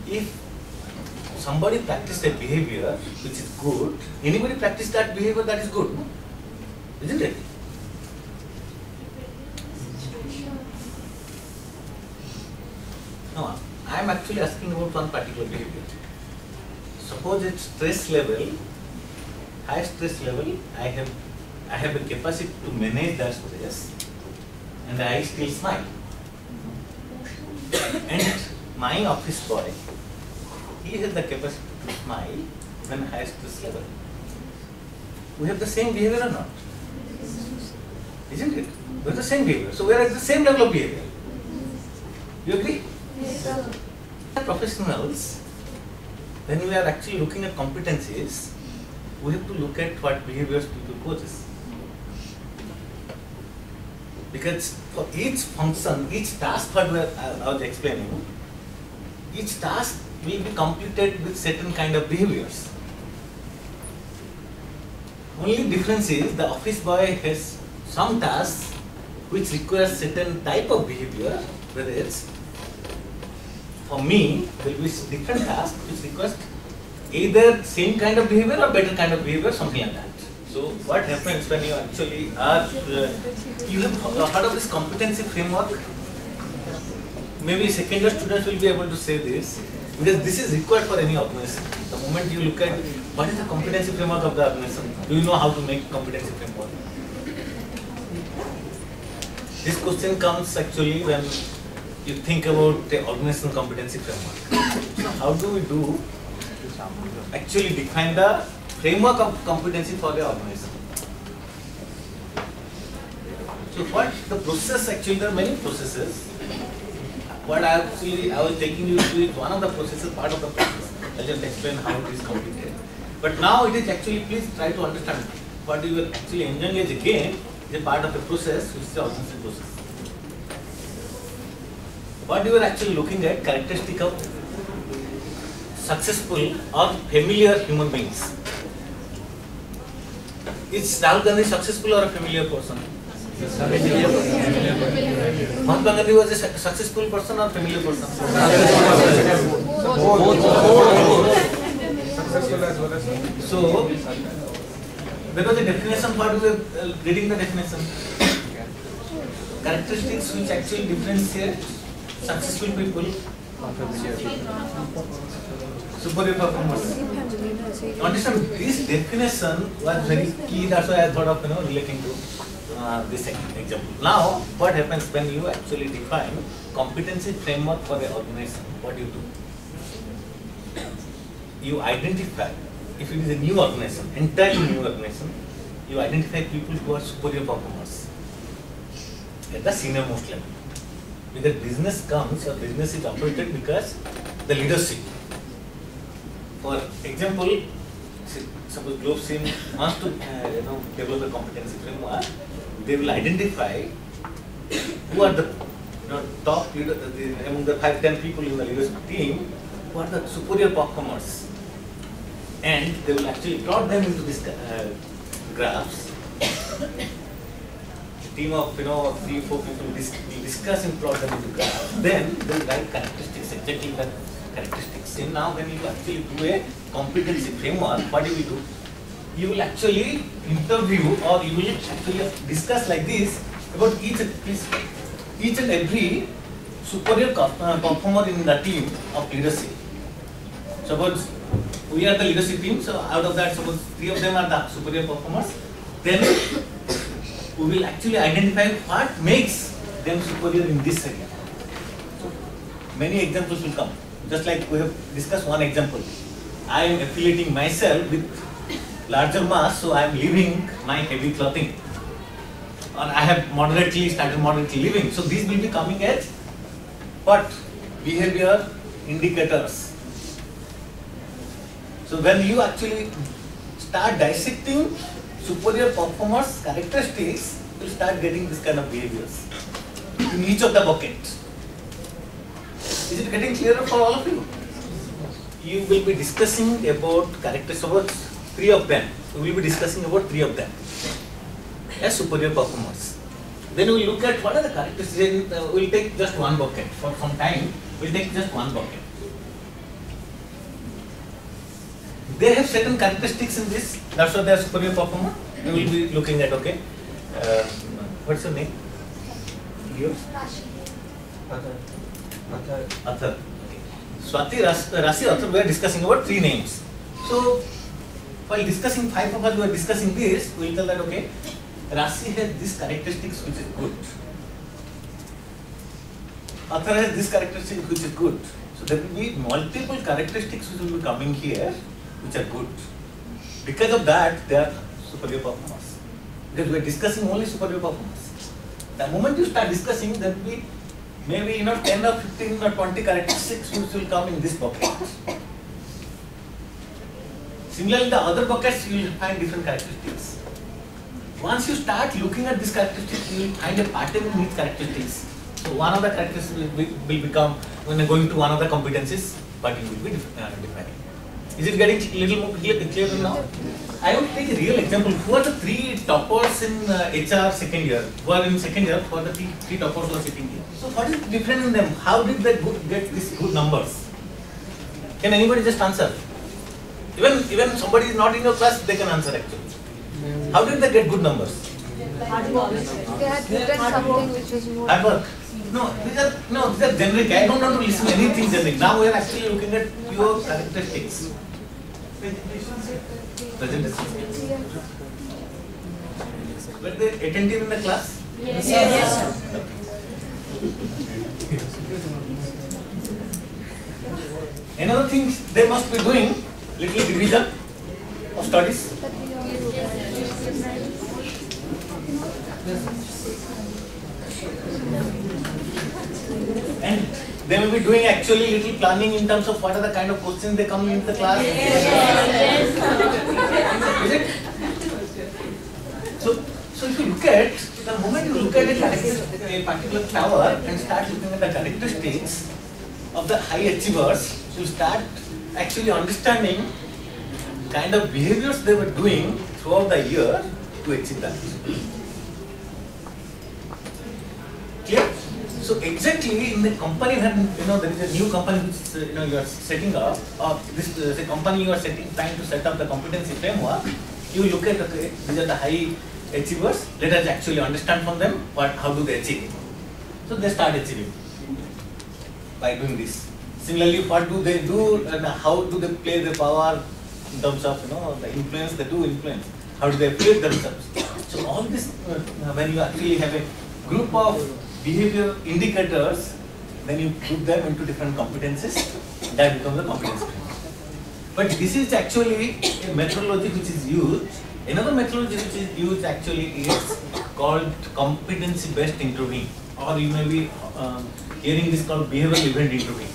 If somebody practices a behavior which is good, anybody practice that behavior that is good, no? Isn't it? No, I am actually asking about one particular behavior. Suppose its stress level, high stress level, I have a capacity to manage that stress, and I still smile. And my office boy, he has the capacity to smile when high stress level. We have the same behavior or not? Isn't it? We have the same behavior. So we are at the same level of behavior. You agree? Yes, sir. Professionals, when we are actually looking at competencies, we have to look at what behaviors people possess. Because for each function, each task what I was explaining, each task will be completed with certain kind of behaviors. Only difference is the office boy has some tasks which requires certain type of behavior, whereas for me there will be different tasks which requires either same kind of behavior or better kind of behavior, something like that. So what happens when you actually are, you have heard of this competency framework? Maybe second year students will be able to say this, because this is required for any organization. The moment you look at what is the competency framework of the organization, do you know how to make competency framework? This question comes actually when you think about the organizational competency framework. So how do we do actually define the framework of competency for the organization? So what the process, actually there are many processes. What I was taking you to is one of the processes, part of the process. I'll just explain how it is completed. But now it is actually, please try to understand what you will actually engage again is a part of the process, which is the organizational process. What you are actually looking at, characteristic of successful or familiar human beings. Is Rahul Gandhi successful or a familiar person? Mahatma Gandhi was a successful person or familiar person? So, there was a definition, what we were reading the definition. Characteristics which actually differentiate successful people, superior performers. Understand, this definition was very key, that's why I thought of relating to this example. Now, what happens when you actually define competency framework for the organization? What do? You identify, if it is a new organization, entirely new organization, you identify people who are superior performers at the senior most level. Because business comes or business is operated because the leadership. For example, suppose GlobeSim wants to develop a competency framework, they will identify who are the top leader, among the 5-10 people in the leadership team, who are the superior performers, and they will actually plot them into this graphs. A team of 3-4 people will discuss and plot them into graphs. Then they will write characteristics, exactly the characteristics. And now when you actually do a competency framework, what do? You will actually interview or you will actually discuss like this about each and every superior performer in the team of leadership. Suppose we are the leadership team, so out of that, suppose 3 of them are the superior performers, then we will actually identify what makes them superior in this area. So many examples will come. Just like we have discussed one example. I am affiliating myself with larger mass, so I am leaving my heavy clothing. Or I have started moderately living. So these will be coming as what? Behavior indicators. So when you actually start dissecting superior performers' characteristics, you will start getting this kind of behaviors in each of the buckets. Is it getting clearer for all of you? You will be discussing about characteristics about 3 of them. We will be discussing about 3 of them as superior performers. Then we will look at what are the characteristics. We will take just one bucket. For some time, we will take just one bucket. They have certain characteristics in this. That's why they are superior performer. We will be looking at, okay. What's your name? You? Athar. Okay. Swati, Rasi, Athar, we are discussing about 3 names. So, while discussing 5 of us, we are discussing this, we will tell that, okay, Rasi has these characteristics which is good. Athar has this characteristic which is good. So, there will be multiple characteristics which will be coming here which are good. Because of that, they are superior performers. Because we are discussing only superior performers. The moment you start discussing, there will be maybe 10 or 15 or 20 characteristics which will come in this bucket. Similarly, in the other buckets, you will find different characteristics. Once you start looking at these characteristics, you will find a pattern in these characteristics. So one of the characteristics will become, when going to one of the competencies, but it will be defining. Is it getting a little more clear now? I will take a real example. Who are the 3 toppers in HR second year? Who are in second year? Who are the 3 toppers who are sitting here? So what is different in them? How did they get these good numbers? Can anybody just answer? Even somebody is not in your class, they can answer actually. How did they get good numbers? Hard work. They had written something which was more. Hard work. These are generic. I don't want to listen to anything generic. Now we are actually looking at pure characteristics. Presentation. Were they attentive in the class? Yes. Another thing they must be doing, little division of studies. And they will be doing actually little planning in terms of what are the kind of questions they come into the class. Is it? So if you look at, the moment you look at a particular tower and start looking at the characteristics of the high achievers, you start actually understanding kind of behaviors they were doing throughout the year to achieve that. Clear? So exactly in the company when there is a new company which you are setting up, or this the company you are trying to set up the competency framework, you look at, okay, these are the high achievers. Let us actually understand from them how do they achieve. So they start achieving by doing this. Similarly, what do they do and how do they play the power in terms of the influence they do influence. How do they play themselves? So all this when you actually have a group of behavior indicators, then you put them into different competencies, that becomes a competency. But this is actually a methodology which is used. Another methodology which is used actually is called competency based interviewing, or you may be hearing this called behavioral event interviewing.